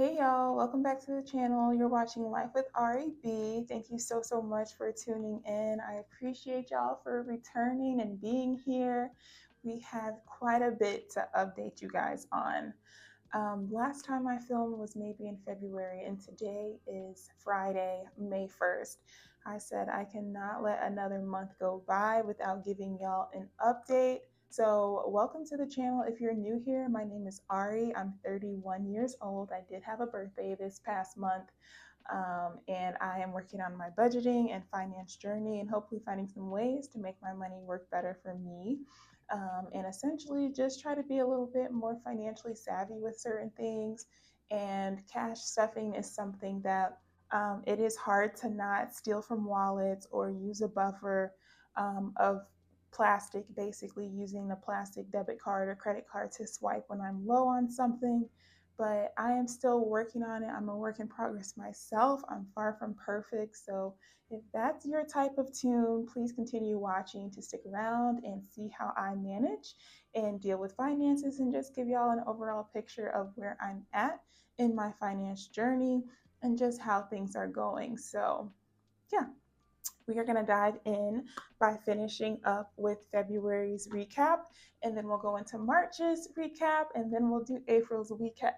Hey y'all, welcome back to the channel. You're watching Life with REB. Thank you so much for tuning in. I appreciate y'all for returning and being here. We have quite a bit to update you guys on. Last time I filmed was maybe in February, and today is Friday, May 1st. I said I cannot let another month go by without giving y'all an update. So, welcome to the channel. If you're new here, my name is Ari. I'm 31 years old. I did have a birthday this past month. And I am working on my budgeting and finance journey and hopefully finding some ways to make my money work better for me. And essentially just try to be a little bit more financially savvy with certain things. And cash stuffing is something that it is hard to not steal from wallets or use a buffer of plastic, basically using a plastic debit card or credit card to swipe when I'm low on something. But I am still working on it. I'm a work in progress myself. I'm far from perfect. So if that's your type of tune, please continue watching to stick around and see how I manage and deal with finances and just give y'all an overall picture of where I'm at in my finance journey and just how things are going. So, yeah, we are going to dive in by finishing up with February's recap, and then we'll go into March's recap, and then we'll do April's recap,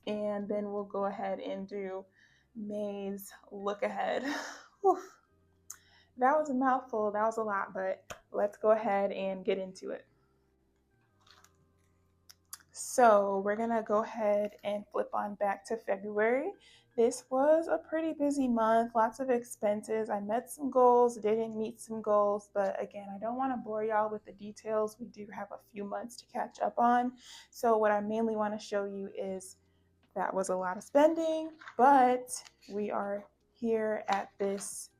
and then we'll go ahead and do May's look ahead. Whew. That was a mouthful. That was a lot, but let's go ahead and get into it. So we're going to go ahead and flip on back to February. This was a pretty busy month, lots of expenses. I met some goals, didn't meet some goals, but again, I don't want to bore y'all with the details. We do have a few months to catch up on. So what I mainly want to show you is that was a lot of spending, but we are here at this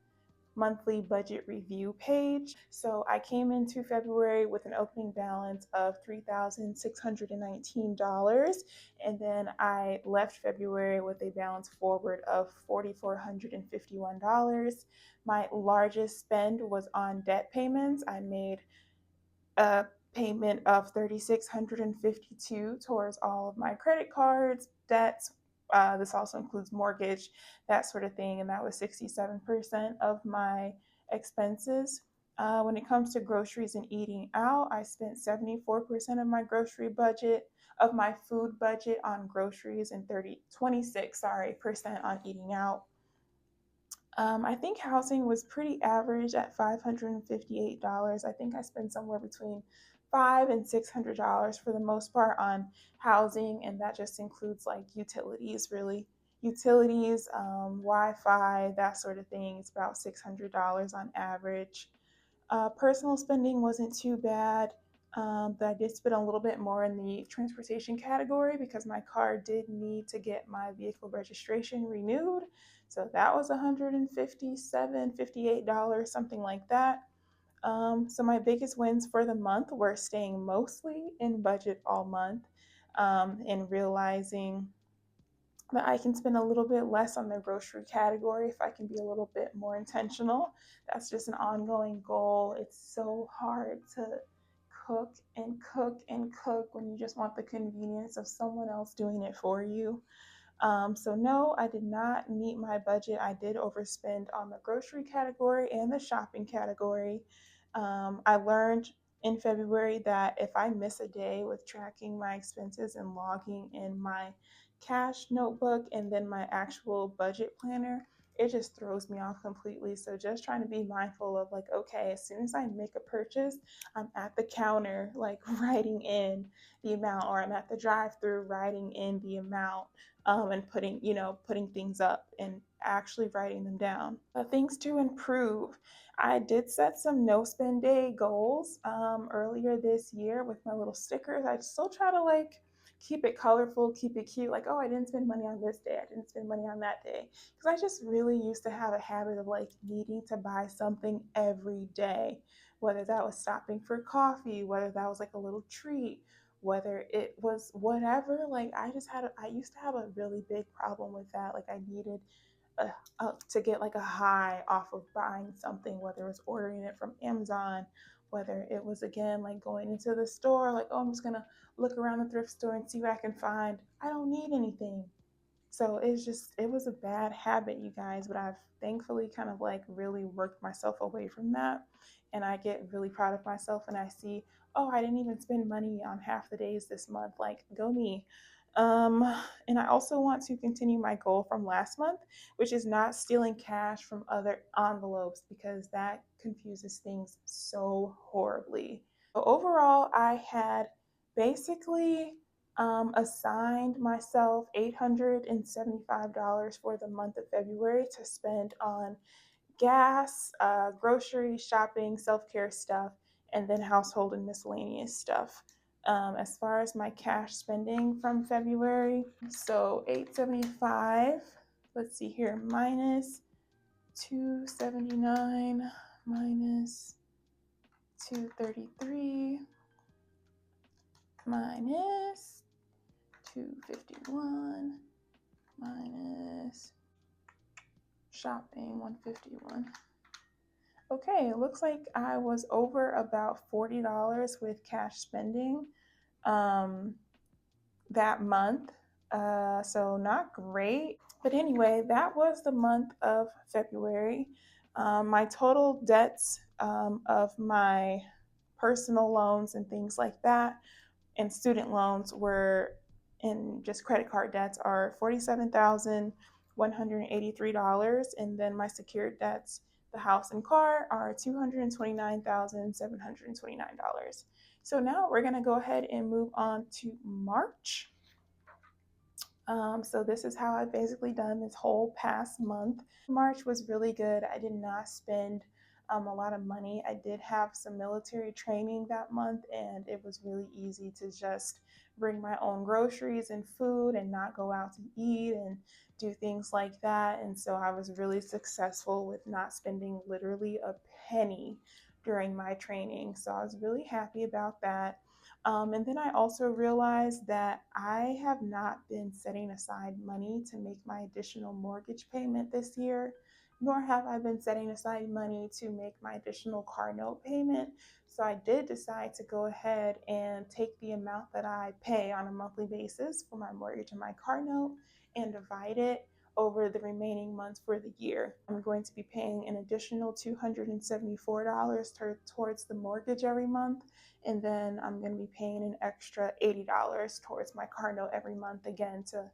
monthly budget review page. So I came into February with an opening balance of $3,619, and then I left February with a balance forward of $4,451. My largest spend was on debt payments. I made a payment of $3,652 towards all of my credit cards, debts. This also includes mortgage, that sort of thing, and that was 67% of my expenses. When it comes to groceries and eating out, I spent 74% of my grocery budget, of my food budget on groceries, and 26% on eating out. I think housing was pretty average at $558. I think I spent somewhere between $500 and $600 for the most part on housing, and that just includes like utilities, really. Utilities, Wi-Fi, that sort of thing. It's about $600 on average. Personal spending wasn't too bad, but I did spend a little bit more in the transportation category because my car did need to get my vehicle registration renewed. So that was $157, $58, something like that. So my biggest wins for the month were staying mostly in budget all month, and realizing that I can spend a little bit less on the grocery category if I can be a little bit more intentional. That's just an ongoing goal. It's so hard to cook and cook and cook when you just want the convenience of someone else doing it for you. So no, I did not meet my budget. I did overspend on the grocery category and the shopping category. I learned in February that if I miss a day with tracking my expenses and logging in my cash notebook and then my actual budget planner, it just throws me off completely. So just trying to be mindful of like, okay, as soon as I make a purchase, I'm at the counter, like writing in the amount, or I'm at the drive-through writing in the amount, and putting things up and actually writing them down. Things to improve. I did set some no spend day goals earlier this year with my little stickers. I still try to like keep it colorful, keep it cute. Like, oh, I didn't spend money on this day. I didn't spend money on that day. Because I just really used to have a habit of like needing to buy something every day, whether that was stopping for coffee, whether that was like a little treat, whether it was whatever. Like I used to have a really big problem with that. Like I needed to get like a high off of buying something, whether it was ordering it from Amazon, whether it was again like going into the store, like, oh, I'm just gonna look around the thrift store and see what I can find. I don't need anything. So it was a bad habit, you guys, but I've thankfully kind of like really worked myself away from that. And I get really proud of myself and I see, oh, I didn't even spend money on half the days this month. Like, go me. Um, and I also want to continue my goal from last month, which is not stealing cash from other envelopes because that confuses things so horribly. So overall, I had basically assigned myself $875 for the month of February to spend on gas, grocery shopping, self care stuff, and then household and miscellaneous stuff. As far as my cash spending from February, so 875. Let's see here, minus 279 minus 233 minus 251 minus shopping 151. Okay, it looks like I was over about $40 with cash spending um, that month. So not great. But anyway, that was the month of February. My total debts of my personal loans and things like that and student loans were and just credit card debts are $47,183, and then my secured debts, the house and car, are $229,729. So now we're going to go ahead and move on to March. So this is how I've basically done this whole past month. March was really good. I did not spend a lot of money. I did have some military training that month, and it was really easy to just bring my own groceries and food and not go out to eat and do things like that. And so I was really successful with not spending literally a penny during my training. So I was really happy about that. And then I also realized that I have not been setting aside money to make my additional mortgage payment this year, nor have I been setting aside money to make my additional car note payment. So I did decide to go ahead and take the amount that I pay on a monthly basis for my mortgage and my car note and divide it over the remaining months for the year. I'm going to be paying an additional $274 towards the mortgage every month, and then I'm going to be paying an extra $80 towards my car note every month again to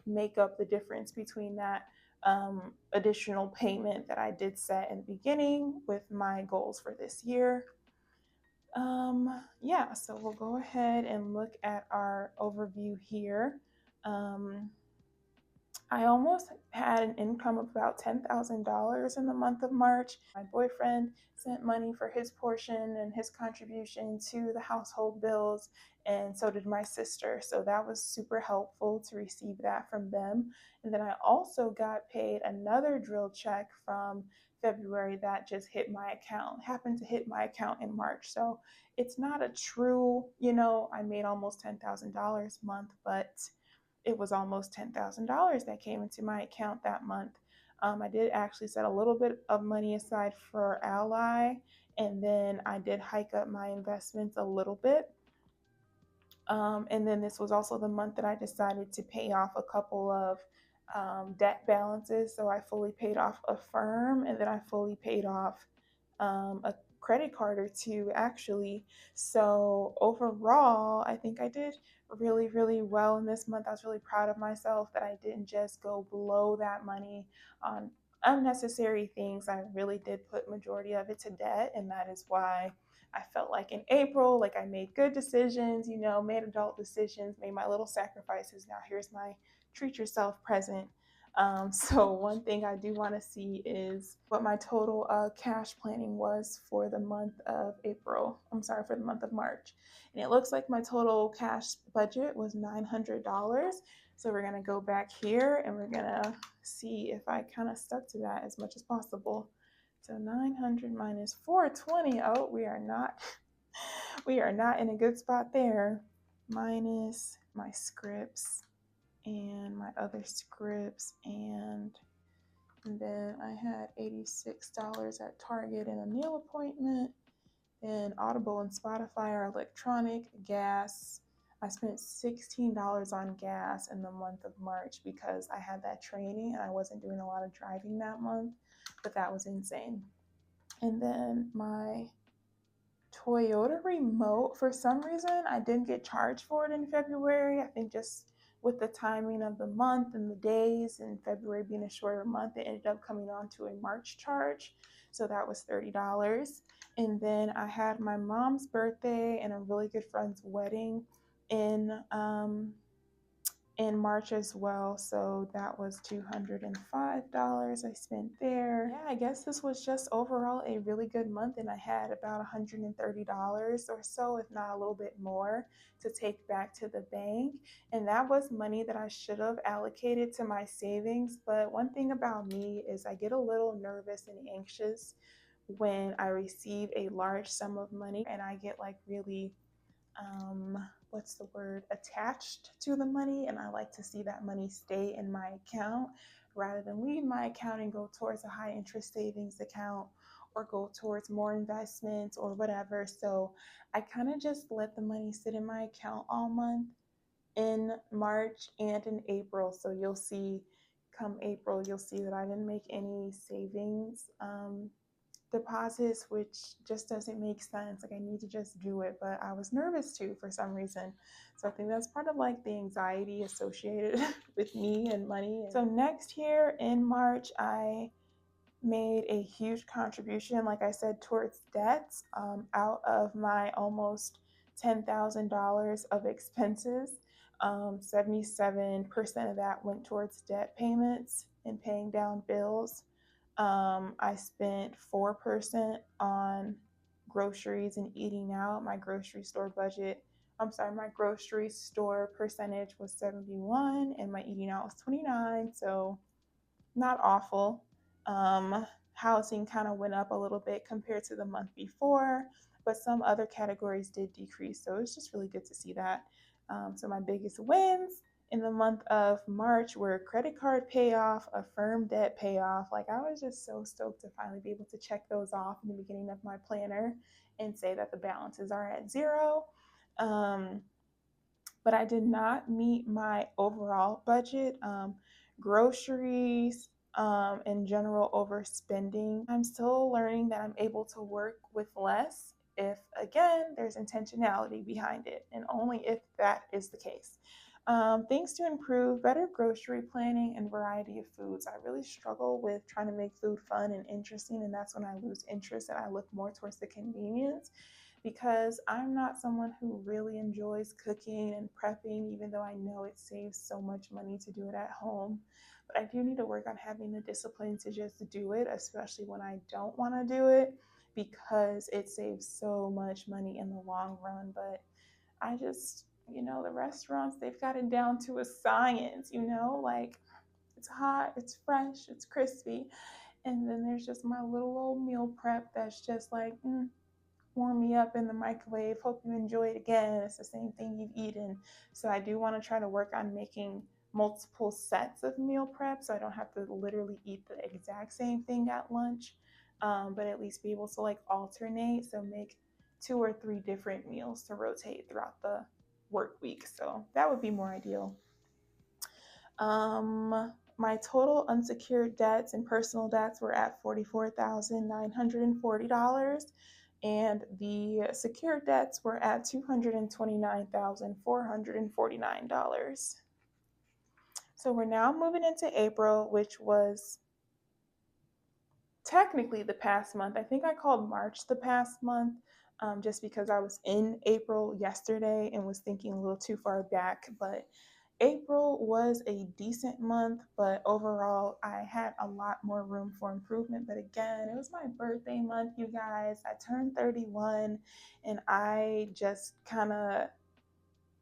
make up the difference between that additional payment that I did set in the beginning with my goals for this year. Yeah, so we'll go ahead and look at our overview here. I almost had an income of about $10,000 in the month of March. My boyfriend sent money for his portion and his contribution to the household bills, and so did my sister. So that was super helpful to receive that from them. And then I also got paid another drill check from February that just hit my account, happened to hit my account in March. So it's not a true, I made almost $10,000 month, but it was almost $10,000 that came into my account that month. I did actually set a little bit of money aside for Ally, and then I did hike up my investments a little bit. And then this was also the month that I decided to pay off a couple of debt balances. So I fully paid off a firm, and then I fully paid off a credit card or two, actually. So overall, I think I did really, really well in this month. I was really proud of myself that I didn't just go blow that money on unnecessary things. I really did put majority of it to debt, and that is why I felt like in April, like I made good decisions, made adult decisions, made my little sacrifices. Now here's my treat yourself present. So one thing I do want to see is what my total cash planning was for the month of April. I'm sorry, for the month of March. And it looks like my total cash budget was $900. So we're going to go back here and we're going to see if I kind of stuck to that as much as possible. So 900 minus 420. Oh, we are not in a good spot there. Minus my scripts and my other scripts, and then I had $86 at Target and a meal appointment. Then Audible and Spotify are electronic, gas, I spent $16 on gas in the month of March because I had that training and I wasn't doing a lot of driving that month, but that was insane. And then my Toyota remote, for some reason, I didn't get charged for it in February. I think just with the timing of the month and the days, and February being a shorter month, it ended up coming on to a March charge. So that was $30. And then I had my mom's birthday and a really good friend's wedding in in March as well. So that was $205 I spent there. Yeah, I guess this was just overall a really good month, and I had about $130 or so, if not a little bit more, to take back to the bank. And that was money that I should have allocated to my savings. But one thing about me is I get a little nervous and anxious when I receive a large sum of money and I get like really what's the word, attached to the money, and I like to see that money stay in my account rather than leave my account and go towards a high interest savings account or go towards more investments or whatever. So I kind of just let the money sit in my account all month in March and in April. So you'll see, come April, you'll see that I didn't make any savings deposits, which just doesn't make sense. Like I need to just do it, but I was nervous too for some reason. So I think that's part of like the anxiety associated with me and money. So next year in March, I made a huge contribution, like I said, towards debts out of my almost $10,000 of expenses. 77% of that went towards debt payments and paying down bills. I spent 4% on groceries and eating out. My grocery store budget, I'm sorry, my grocery store percentage was 71 and my eating out was 29. So not awful. Housing kind of went up a little bit compared to the month before, but some other categories did decrease. So it's just really good to see that. So my biggest wins in the month of March were credit card payoff, a firm debt payoff. Like I was just so stoked to finally be able to check those off in the beginning of my planner and say that the balances are at zero. But I did not meet my overall budget. Groceries, in general, overspending. I'm still learning that I'm able to work with less if, again, there's intentionality behind it, and only if that is the case. Things to improve: better grocery planning and variety of foods. I really struggle with trying to make food fun and interesting, and that's when I lose interest and I look more towards the convenience because I'm not someone who really enjoys cooking and prepping, even though I know it saves so much money to do it at home. But I do need to work on having the discipline to just do it, especially when I don't want to do it, because it saves so much money in the long run. But I just, the restaurants, they've got it down to a science, like it's hot, it's fresh, it's crispy. And then there's just my little old meal prep that's just like, warm me up in the microwave. Hope you enjoy it again. It's the same thing you've eaten. So I do want to try to work on making multiple sets of meal prep so I don't have to literally eat the exact same thing at lunch, but at least be able to like alternate. So make 2 or 3 different meals to rotate throughout the work week. So that would be more ideal. My total unsecured debts and personal debts were at $44,940, and the secured debts were at $229,449. So we're now moving into April, which was technically the past month. I think I called March the past month, just because I was in April yesterday and was thinking a little too far back. But April was a decent month, but overall, I had a lot more room for improvement. But again, it was my birthday month, you guys. I turned 31, and I just kind of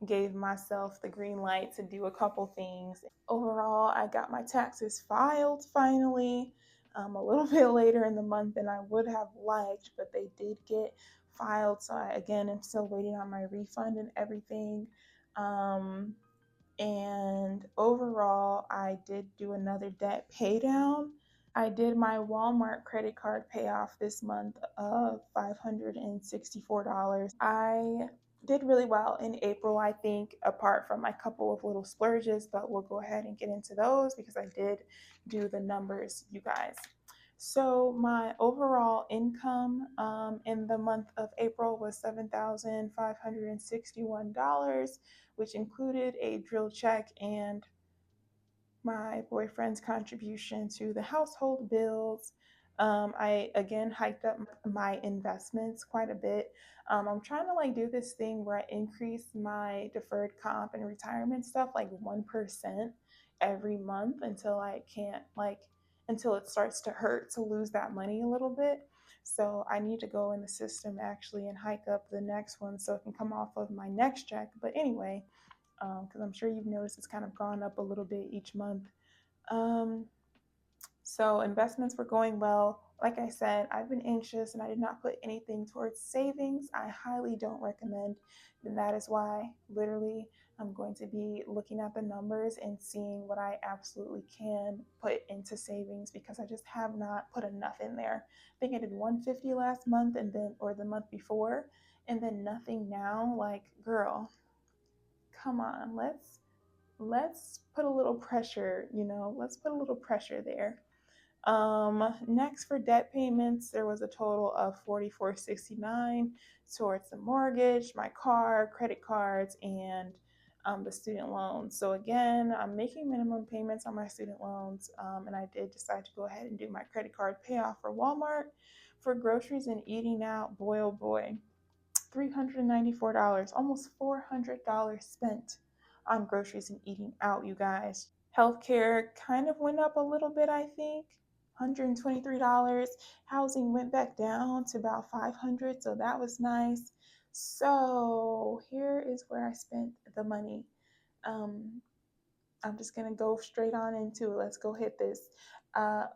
gave myself the green light to do a couple things. Overall, I got my taxes filed finally, a little bit later in the month than I would have liked, but they did get filed. So I, again, am still waiting on my refund and everything. And overall, I did do another debt pay down. I did my Walmart credit card payoff this month of $564. I did really well in April, I think, apart from my couple of little splurges, but we'll go ahead and get into those because I did do the numbers, you guys. So my overall income in the month of April was $7,561, which included a drill check and my boyfriend's contribution to the household bills. I again hiked up my investments quite a bit. I'm trying to like do this thing where I increase my deferred comp and retirement stuff like 1% every month until I can't like until it starts to hurt to lose that money a little bit. So I need to go in the system actually and hike up the next one so it can come off of my next check. But anyway, because I'm sure you've noticed it's kind of gone up a little bit each month. Um, so investments were going well. Like I said, I've been anxious and I did not put anything towards savings. I highly don't recommend. And that is why literally I'm going to be looking at the numbers and seeing what I absolutely can put into savings because I just have not put enough in there. I think I did 150 last month and then or the month before and then nothing now. Like, girl, come on, let's put a little pressure, let's put a little pressure there. Next for debt payments, there was a total of 4469 towards the mortgage, my car, credit cards, and the student loans. So again, I'm making minimum payments on my student loans, and I did decide to go ahead and do my credit card payoff for Walmart. For groceries and eating out, boy oh boy, $394, almost $400 spent on groceries and eating out, you guys. Healthcare kind of went up a little bit, I think, $123. Housing went back down to about 500, so that was nice. So here is where I spent the money. Um, I'm just gonna go straight on into it. Let's go hit this. Uh,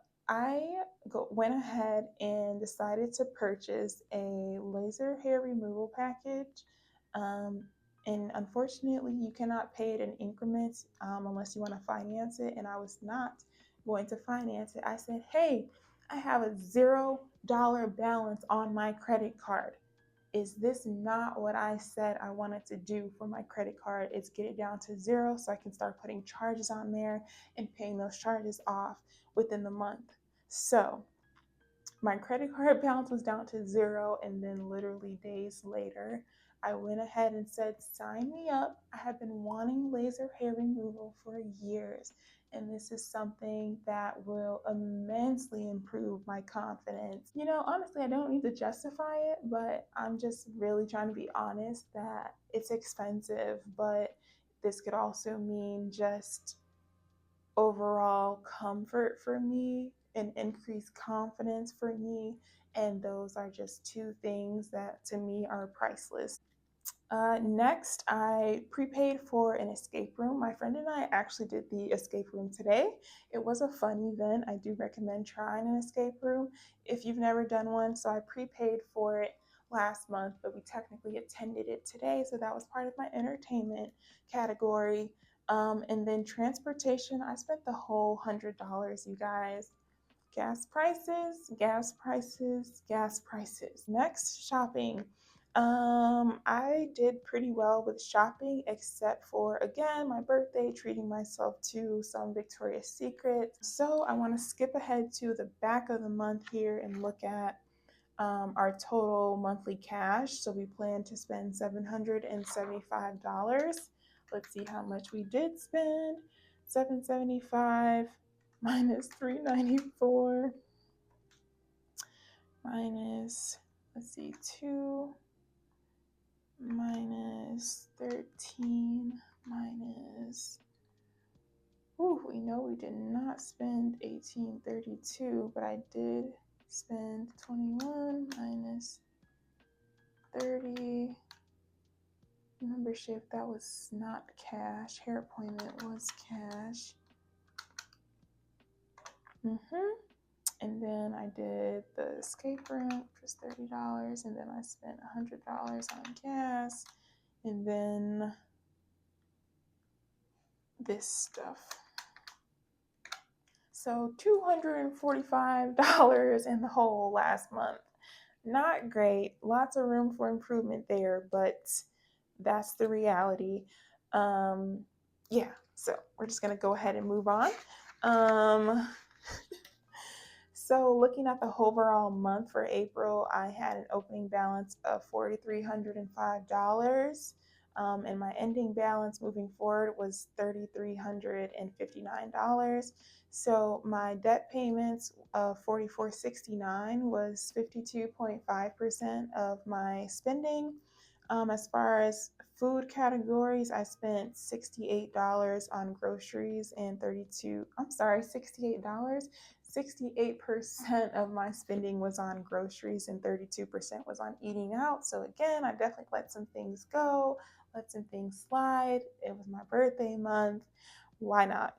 went ahead and decided to purchase a laser hair removal package. Um, and unfortunately, you cannot pay it in increments unless you want to finance it. And I was not going to finance it. I said, hey, I have a $0 balance on my credit card. Is this not what I said I wanted to do for my credit card? Is get it down to zero so I can start putting charges on there and paying those charges off within the month. So my credit card balance was down to zero, and then literally days later, I went ahead and said, sign me up. I have been wanting laser hair removal for years, and this is something that will immensely improve my confidence. Honestly, I don't need to justify it, but I'm just really trying to be honest that it's expensive, but this could also mean just overall comfort for me and increased confidence for me. And those are just two things that to me are priceless. Next, I prepaid for an escape room. My friend and I actually did the escape room today. It was a fun event. I do recommend trying an escape room if you've never done one. So I prepaid for it last month, but we technically attended it today. So that was part of my entertainment category. And then transportation, I spent the whole $100, you guys. Gas prices, gas prices, gas prices. Next, shopping. I did pretty well with shopping, except for again my birthday, treating myself to some Victoria's Secret. So I want to skip ahead to the back of the month here and look at our total monthly cash. So we plan to spend $775. Let's see how much we did spend. 775 minus 394 minus, let's see, 2 minus 13 minus, we know we did not spend 1832, but I did spend 21 minus 30. Membership, that was not cash. Hair appointment was cash. And then I did the escape room, which was $30, and then I spent $100 on gas, and then this stuff. So $245 in the whole last month. Not great. Lots of room for improvement there, but that's the reality. Um, yeah, so we're just gonna go ahead and move on. Um, so looking at the overall month for April, I had an opening balance of $4,305. And my ending balance moving forward was $3,359. So my debt payments of $44.69 was 52.5% of my spending. As far as food categories, I spent $68 on groceries and $68. 68% of my spending was on groceries and 32% was on eating out. So again, I definitely let some things go, let some things slide. It was my birthday month. Why not?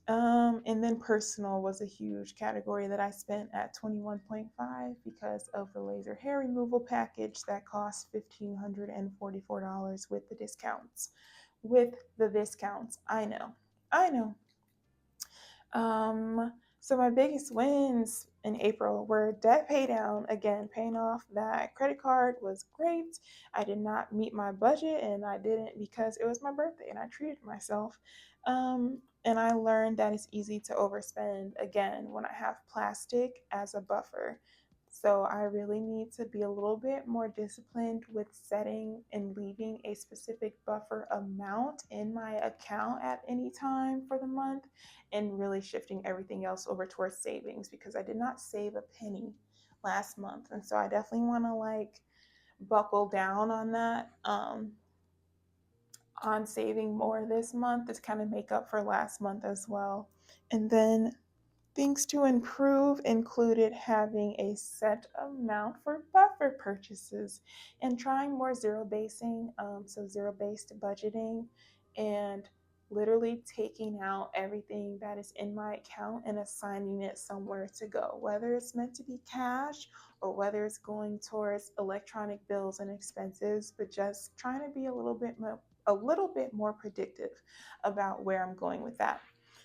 And then personal was a huge category that I spent at 21.5 because of the laser hair removal package that cost $1,544 with the discounts. With the discounts, I know, I know. So my biggest wins in April were debt pay down. Again, paying off that credit card was great. I did not meet my budget, and I didn't because it was my birthday and I treated myself. And I learned that it's easy to overspend again when I have plastic as a buffer. So I really need to be a little bit more disciplined with setting and leaving a specific buffer amount in my account at any time for the month, and really shifting everything else over towards savings because I did not save a penny last month. And so I definitely want to like buckle down on that, on saving more this month to kind of make up for last month as well. And then things to improve included having a set amount for buffer purchases and trying more zero basing, so zero based budgeting, and literally taking out everything that is in my account and assigning it somewhere to go, whether it's meant to be cash or whether it's going towards electronic bills and expenses, but just trying to be a little bit more predictive about where I'm going with that.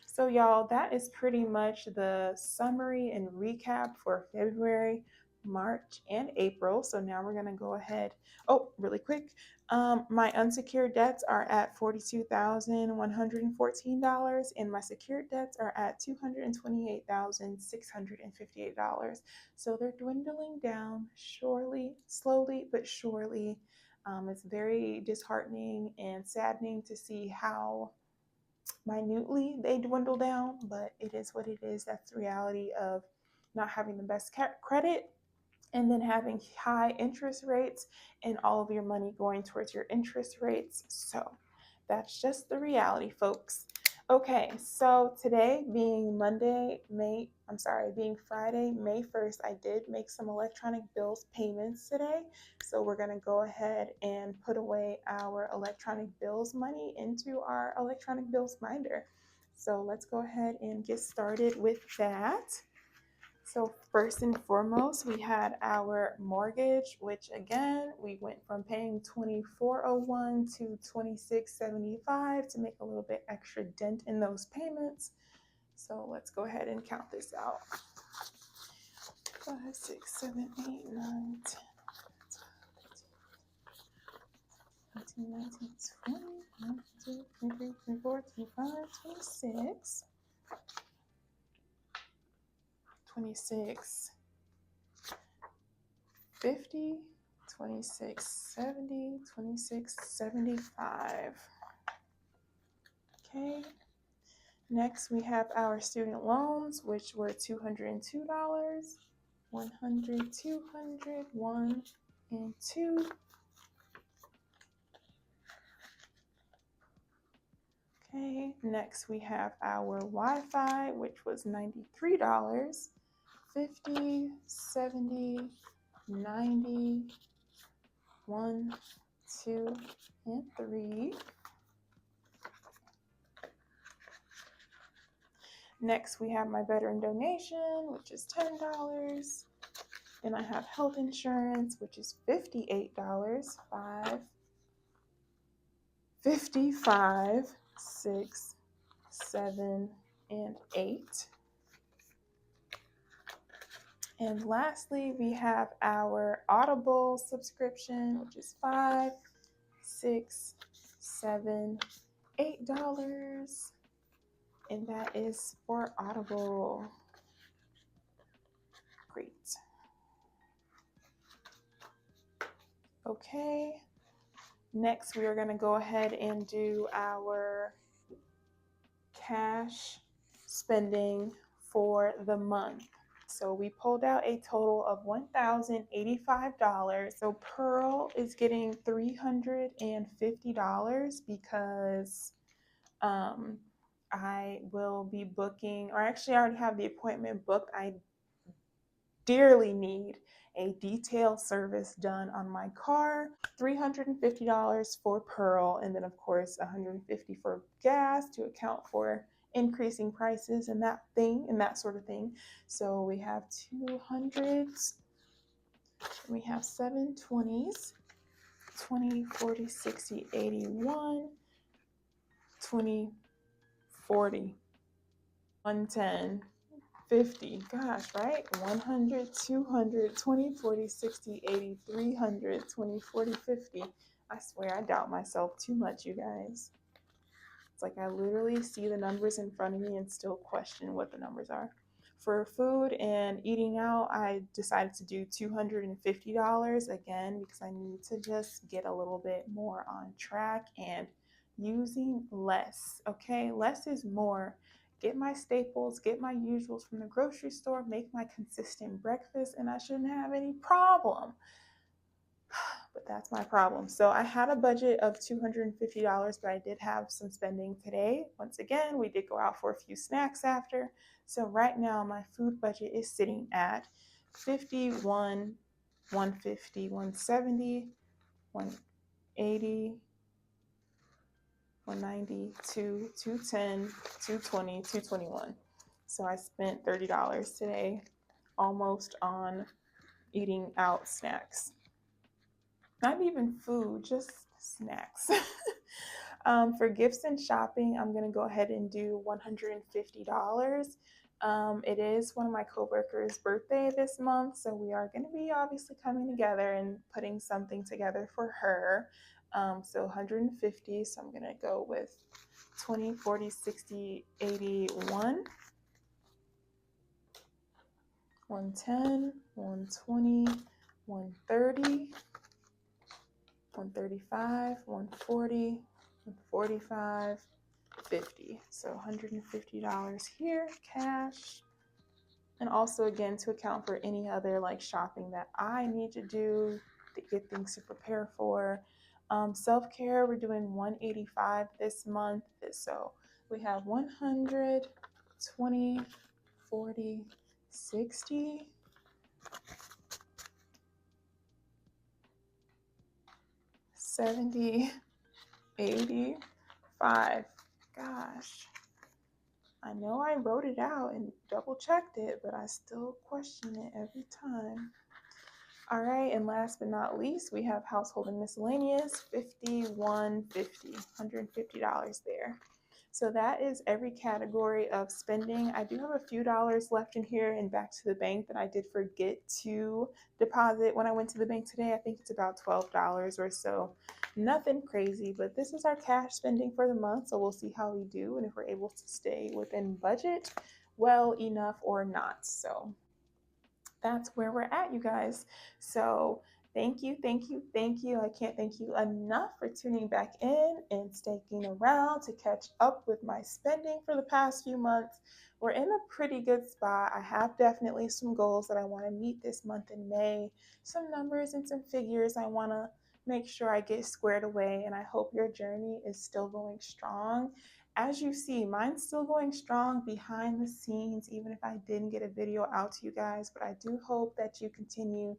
So, y'all, that is pretty much the summary and recap for February, March, and April. So now we're going to go ahead. Oh, really quick. My unsecured debts are at $42,114, and my secured debts are at $228,658. So they're dwindling down surely, slowly, but surely. It's very disheartening and saddening to see how minutely they dwindle down, but it is what it is. That's the reality of not having the best credit and then having high interest rates and all of your money going towards your interest rates. So that's just the reality, folks. Okay, so today being Friday, May 1st, I did make some electronic bills payments today. So we're going to go ahead and put away our electronic bills money into our electronic bills binder. So let's go ahead and get started with that. So first and foremost, we had our mortgage, which again, we went from paying $24.01 to $26.75 to make a little bit extra dent in those payments. So let's go ahead and count this out. 5, 6, 7, 8, 9, 10, 18, 19, 20, 22, 23, 24, 25, 26, 26, 50, 2670, 2675. Okay. Next, we have our student loans, which were $202, 100, 200, 1, and 2. Okay. Next, we have our Wi-Fi, which was $93, 50, 70, 90, 1, 2, and 3. Next, we have my veteran donation, which is $10. Then I have health insurance, which is $58, 5, 55, 6, 7, and 8. And lastly, we have our Audible subscription, which is $5, 6, 7, $8. And that is for Audible. Great. Okay. Next, we are going to go ahead and do our cash spending for the month. So we pulled out a total of $1,085. So Pearl is getting $350 because I will be booking, or actually I already have the appointment booked. I dearly need a detail service done on my car. $350 for Pearl, and then of course $150 for gas to account for increasing prices and that sort of thing. So we have 200s, we have 720s, 20, 40, 60, 81, 20, 40, 110, 50, gosh, right? 100, 200, 20, 40, 60, 80, 300, 20, 40, 50. I swear I doubt myself too much, you guys. It's like I literally see the numbers in front of me and still question what the numbers are. For food and eating out, I decided to do $250 again because I need to just get a little bit more on track and using less. Okay, less is more. Get my staples, get my usuals from the grocery store, make my consistent breakfast, and I shouldn't have any problem. But that's my problem. So I had a budget of $250, but I did have some spending today. Once again, we did go out for a few snacks after. So right now my food budget is sitting at 51, 150, 170, 180, 190, 210, 220, 221. So I spent $30 today almost on eating out snacks. Not even food, just snacks. For gifts and shopping, I'm going to go ahead and do $150. It is one of my coworkers' birthday this month, so we are going to be obviously coming together and putting something together for her. So 150, so I'm going to go with 20, 40, 60, 81, 110, 120, 130, 135, 140, 145, 50. So $150 here, cash. And also again to account for any other like shopping that I need to do to get things to prepare for. Self-care, we're doing $185 this month. So we have 100, 20, 40, 60, 70, 85. Gosh, I know I wrote it out and double checked it, but I still question it every time. All right, and last but not least, we have household and miscellaneous, $51.50, $150 there. So that is every category of spending. I do have a few dollars left in here and back to the bank that I did forget to deposit when I went to the bank today. I think it's about $12 or so. Nothing crazy, but this is our cash spending for the month. So we'll see how we do and if we're able to stay within budget well enough or not. So that's where we're at, you guys. So thank you, thank you, thank you. I can't thank you enough for tuning back in and sticking around to catch up with my spending for the past few months. We're in a pretty good spot. I have definitely some goals that I want to meet this month in May, some numbers and some figures I want to make sure I get squared away, and I hope your journey is still going strong. As you see, mine's still going strong behind the scenes, even if I didn't get a video out to you guys, but I do hope that you continue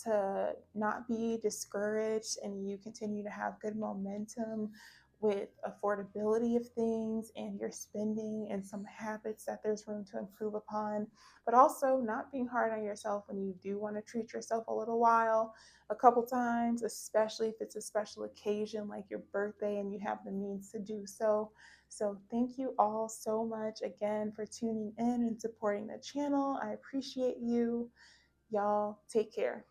to not be discouraged and you continue to have good momentum with affordability of things and your spending and some habits that there's room to improve upon, but also not being hard on yourself when you do want to treat yourself a little while, a couple times, especially if it's a special occasion like your birthday and you have the means to do so. So thank you all so much again for tuning in and supporting the channel. I appreciate you. Y'all take care.